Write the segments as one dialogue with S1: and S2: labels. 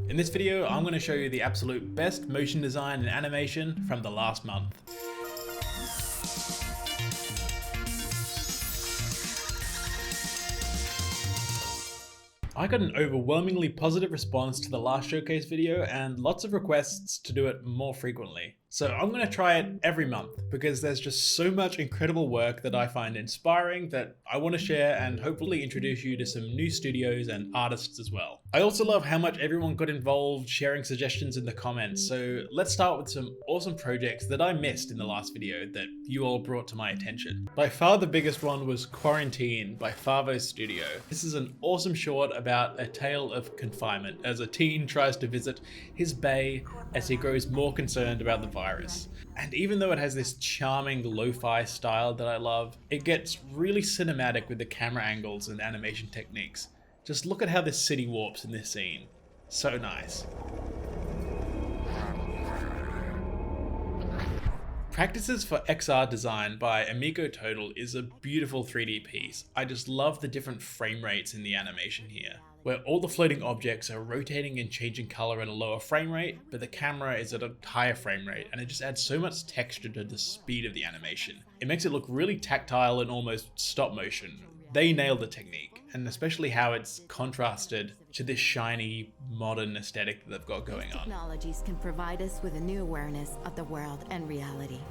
S1: In this video, I'm going to show you the absolute best motion design and animation from the last month. I got an overwhelmingly positive response to the last showcase video and lots of requests to do it more frequently. So I'm going to try it every month because there's just so much incredible work that I find inspiring that I want to share and hopefully introduce you to some new studios and artists as well. I also love how much everyone got involved sharing suggestions in the comments, so let's start with some awesome projects that I missed in the last video that you all brought to my attention. By far the biggest one was Quarantine by Favo Studio. This is an awesome short about a tale of confinement as a teen tries to visit his bay as he grows more concerned about the virus. And even though it has this charming lo-fi style that I love, it gets really cinematic with the camera angles and animation techniques. Just look at how this city warps in this scene. So nice. Practices for XR Design by Amico Total is a beautiful 3D piece. I just love the different frame rates in the animation here, where all the floating objects are rotating and changing color at a lower frame rate, but the camera is at a higher frame rate, and it just adds so much texture to the speed of the animation. It makes it look really tactile and almost stop motion. They nailed the technique, and especially how it's contrasted to this shiny, modern aesthetic that they've got going on.
S2: Technologies can provide us with a new awareness of the world and reality.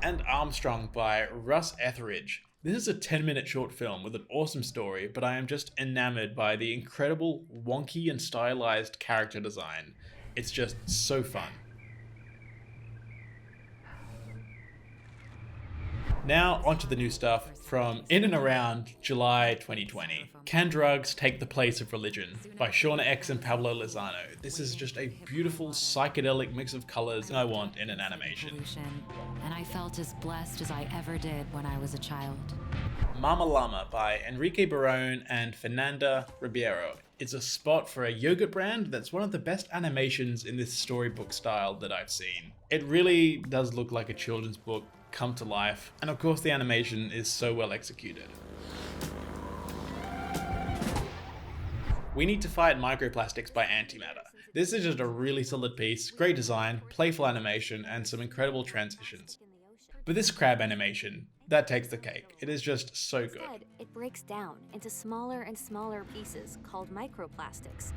S1: And Armstrong by Russ Etheridge. This is a 10-minute short film with an awesome story, but I am just enamored by the incredible, wonky and stylized character design. It's just so fun. Now onto the new stuff from in and around July 2020. Can Drugs Take the Place of Religion by Shauna X and Pablo Lozano. This is just a beautiful psychedelic mix of colors I want in an animation.
S3: And I felt as blessed as I ever did when I was a child.
S1: Mama Llama by Enrique Barone and Fernanda Ribeiro. It's a spot for a yogurt brand that's one of the best animations in this storybook style that I've seen. It really does look like a children's book come to life, and of course the animation is so well executed. We Need to Fight Microplastics by Antimatter. This is just a really solid piece, great design, playful animation, and some incredible transitions. But this crab animation, that takes the cake. It is just so good.
S4: Instead, it breaks down into smaller and smaller pieces called microplastics.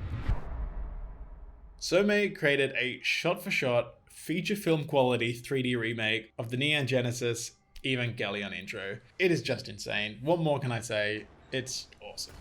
S1: Somei created a shot-for-shot, feature film quality 3D remake of the Neon Genesis Evangelion intro. It is just insane. What more can I say? It's awesome.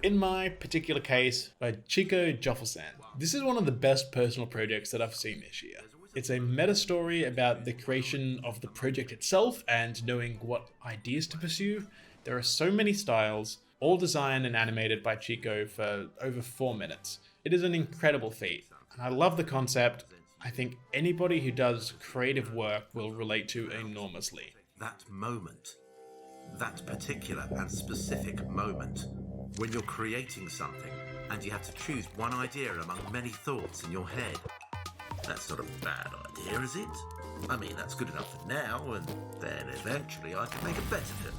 S1: In my particular case, by Chico Joffelsan. This is one of the best personal projects that I've seen this year. It's a meta story about the creation of the project itself and knowing what ideas to pursue. There are so many styles, all designed and animated by Chico for over 4 minutes. It is an incredible feat, and I love the concept. I think anybody who does creative work will relate to enormously.
S5: That moment, that particular and specific moment, when you're creating something and you have to choose one idea among many thoughts in your head. That's not a bad idea, is it? I mean, that's good enough for now, and then eventually I can make a better film.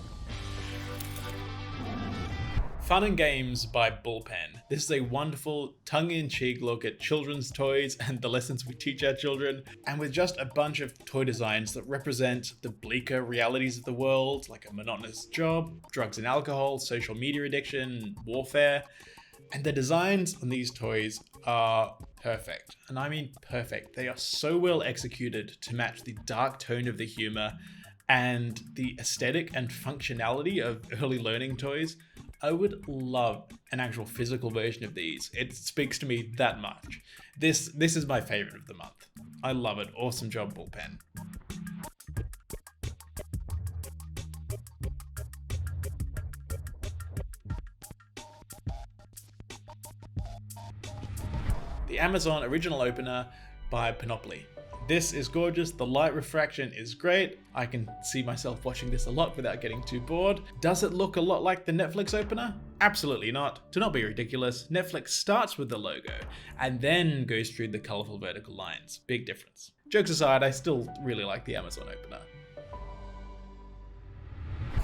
S1: Fun and Games by Bullpen. This is a wonderful tongue-in-cheek look at children's toys and the lessons we teach our children, and with just a bunch of toy designs that represent the bleaker realities of the world, like a monotonous job, drugs and alcohol, social media addiction, warfare. And the designs on these toys are perfect. And I mean perfect. They are so well executed to match the dark tone of the humor and the aesthetic and functionality of early learning toys. I would love an actual physical version of these. It speaks to me that much. This is my favorite of the month. I love it. Awesome job, Bullpen. The Amazon original opener by Panoply. This is gorgeous, the light refraction is great, I can see myself watching this a lot without getting too bored. Does it look a lot like the Netflix opener? Absolutely not. Do not be ridiculous. Netflix starts with the logo and then goes through the colourful vertical lines. Big difference. Jokes aside, I still really like the Amazon opener.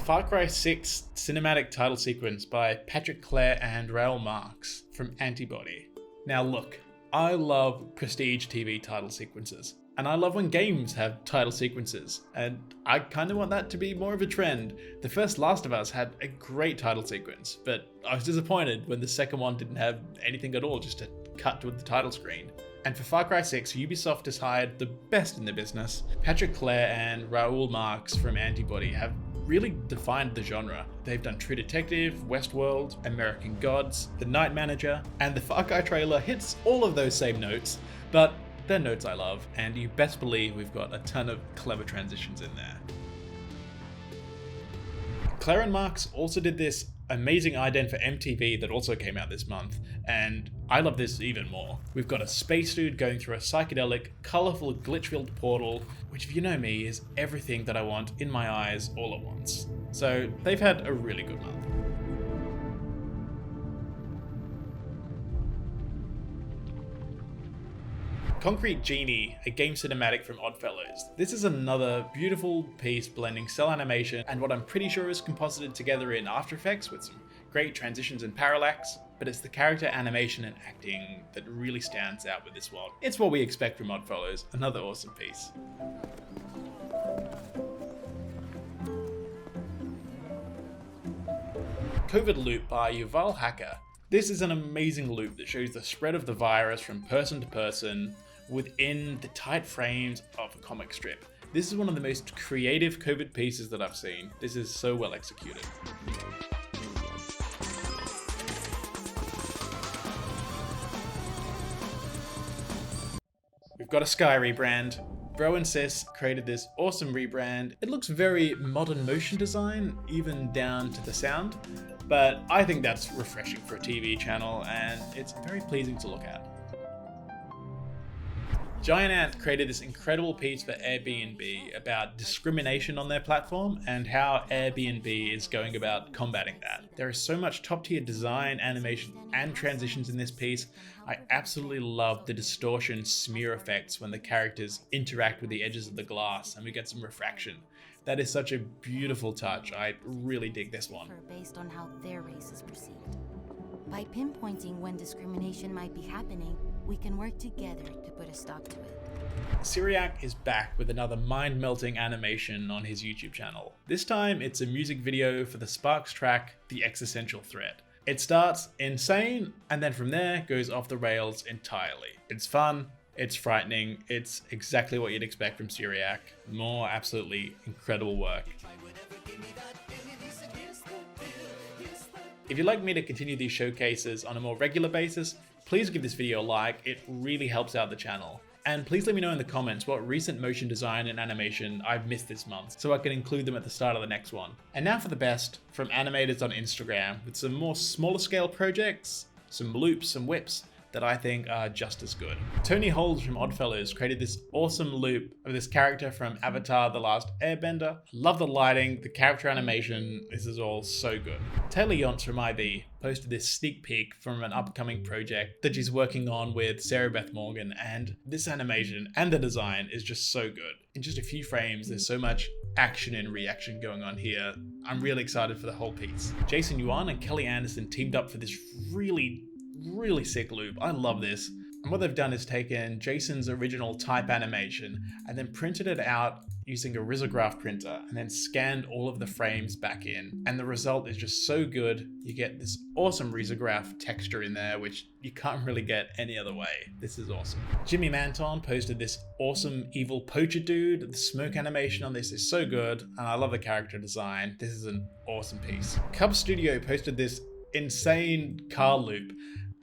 S1: Far Cry 6 cinematic title sequence by Patrick Clare and Raoul Marx from Antibody. Now look, I love prestige TV title sequences, and I love when games have title sequences, and I kind of want that to be more of a trend. The first Last of Us had a great title sequence, but I was disappointed when the second one didn't have anything at all, just a cut to the title screen. And for Far Cry 6, Ubisoft has hired the best in the business. Patrick Clare and Raoul Marx from Antibody have really defined the genre. They've done True Detective, Westworld, American Gods, The Night Manager, and the Far Cry trailer hits all of those same notes, but they're notes I love, and you best believe we've got a ton of clever transitions in there. Clare and Marx also did this amazing ident for MTV that also came out this month, and I love this even more. We've got a space dude going through a psychedelic, colourful, glitch-filled portal, which if you know me is everything that I want in my eyes all at once. So they've had a really good month. Concrete Genie, a game cinematic from Oddfellows. This is another beautiful piece blending cell animation and what I'm pretty sure is composited together in After Effects with some great transitions and parallax, but it's the character animation and acting that really stands out with this one. It's what we expect from Oddfellows, another awesome piece. COVID Loop by Yuval Hacker. This is an amazing loop that shows the spread of the virus from person to person within the tight frames of a comic strip. This is one of the most creative COVID pieces that I've seen. This is so well executed. We've got a Sky rebrand. Bro and Sis created this awesome rebrand. It looks very modern motion design, even down to the sound, but I think that's refreshing for a TV channel and it's very pleasing to look at. Giant Ant created this incredible piece for Airbnb about discrimination on their platform and how Airbnb is going about combating that. There is so much top tier design, animation, and transitions in this piece. I absolutely love the distortion smear effects when the characters interact with the edges of the glass and we get some refraction. That is such a beautiful touch. I really dig this one.
S2: Based on how their race is perceived. By pinpointing when discrimination might be happening, we can work together to put a stop to it.
S1: Syriac is back with another mind-melting animation on his YouTube channel. This time it's a music video for the Sparks track, The Existential Threat. It starts insane and then from there goes off the rails entirely. It's fun, it's frightening, it's exactly what you'd expect from Syriac. More absolutely incredible work. If you'd like me to continue these showcases on a more regular basis, please give this video a like, it really helps out the channel. And please let me know in the comments what recent motion design and animation I've missed this month, so I can include them at the start of the next one. And now for the best, from animators on Instagram, with some more smaller scale projects, some loops, some whips, that I think are just as good. Tony Holds from Oddfellows created this awesome loop of this character from Avatar: The Last Airbender. Love the lighting, the character animation, this is all so good. Taylor Yonts from IB posted this sneak peek from an upcoming project that she's working on with Sarah Beth Morgan, and this animation and the design is just so good. In just a few frames, there's so much action and reaction going on here. I'm really excited for the whole piece. Jason Yuan and Kelly Anderson teamed up for this really sick loop. I love this. And what they've done is taken Jason's original type animation and then printed it out using a risograph printer and then scanned all of the frames back in. And the result is just so good. You get this awesome risograph texture in there, which you can't really get any other way. This is awesome. Jimmy Manton posted this awesome evil poacher dude. The smoke animation on this is so good. And I love the character design. This is an awesome piece. Cub Studio posted this insane car loop.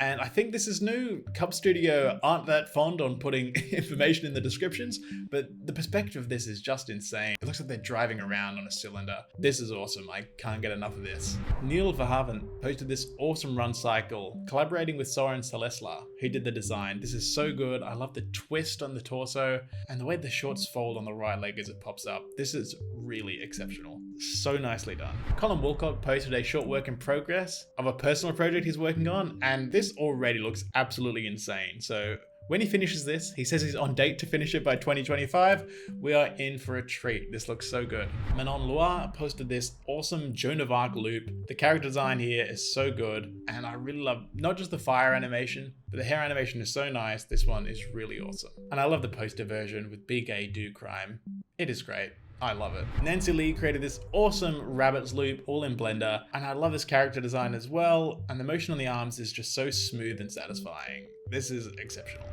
S1: And I think this is new. Cub Studio aren't that fond on putting information in the descriptions, but the perspective of this is just insane. It looks like they're driving around on a cylinder. This is awesome. I can't get enough of this. Neil Verhaven posted this awesome run cycle, collaborating with Soren Salesla, who did the design. This is so good. I love the twist on the torso and the way the shorts fold on the right leg as it pops up. This is really exceptional. So nicely done. Colin Walcott posted a short work in progress of a personal project he's working on, and this already looks absolutely insane. So when he finishes this, he says he's on date to finish it by 2025. We are in for a treat. This looks so good. Manon Loire posted this awesome Joan of Arc loop. The character design here is so good, and I really love not just the fire animation, but the hair animation is so nice. This one is really awesome. And I love the poster version with Big A Do Crime. It is great. I love it. Nancy Lee created this awesome rabbits loop all in Blender, and I love this character design as well, and the motion on the arms is just so smooth and satisfying. This is exceptional.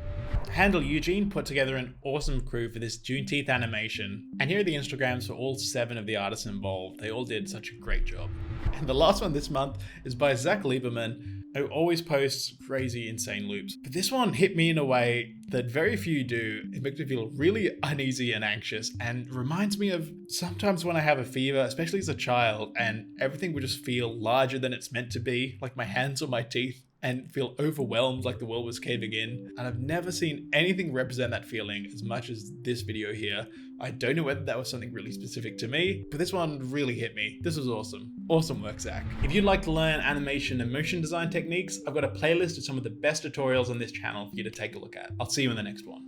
S1: Handle Eugene put together an awesome crew for this Juneteenth animation, and here are the Instagrams for all 7 of the artists involved. They all did such a great job. And the last one this month is by Zach Lieberman, who always posts crazy, insane loops. But this one hit me in a way that very few do. It makes me feel really uneasy and anxious, and reminds me of sometimes when I have a fever, especially as a child, and everything would just feel larger than it's meant to be, like my hands or my teeth, and feel overwhelmed like the world was caving in. And I've never seen anything represent that feeling as much as this video here. I don't know whether that was something really specific to me, but this one really hit me. This was awesome. Awesome work, Zach. If you'd like to learn animation and motion design techniques, I've got a playlist of some of the best tutorials on this channel for you to take a look at. I'll see you in the next one.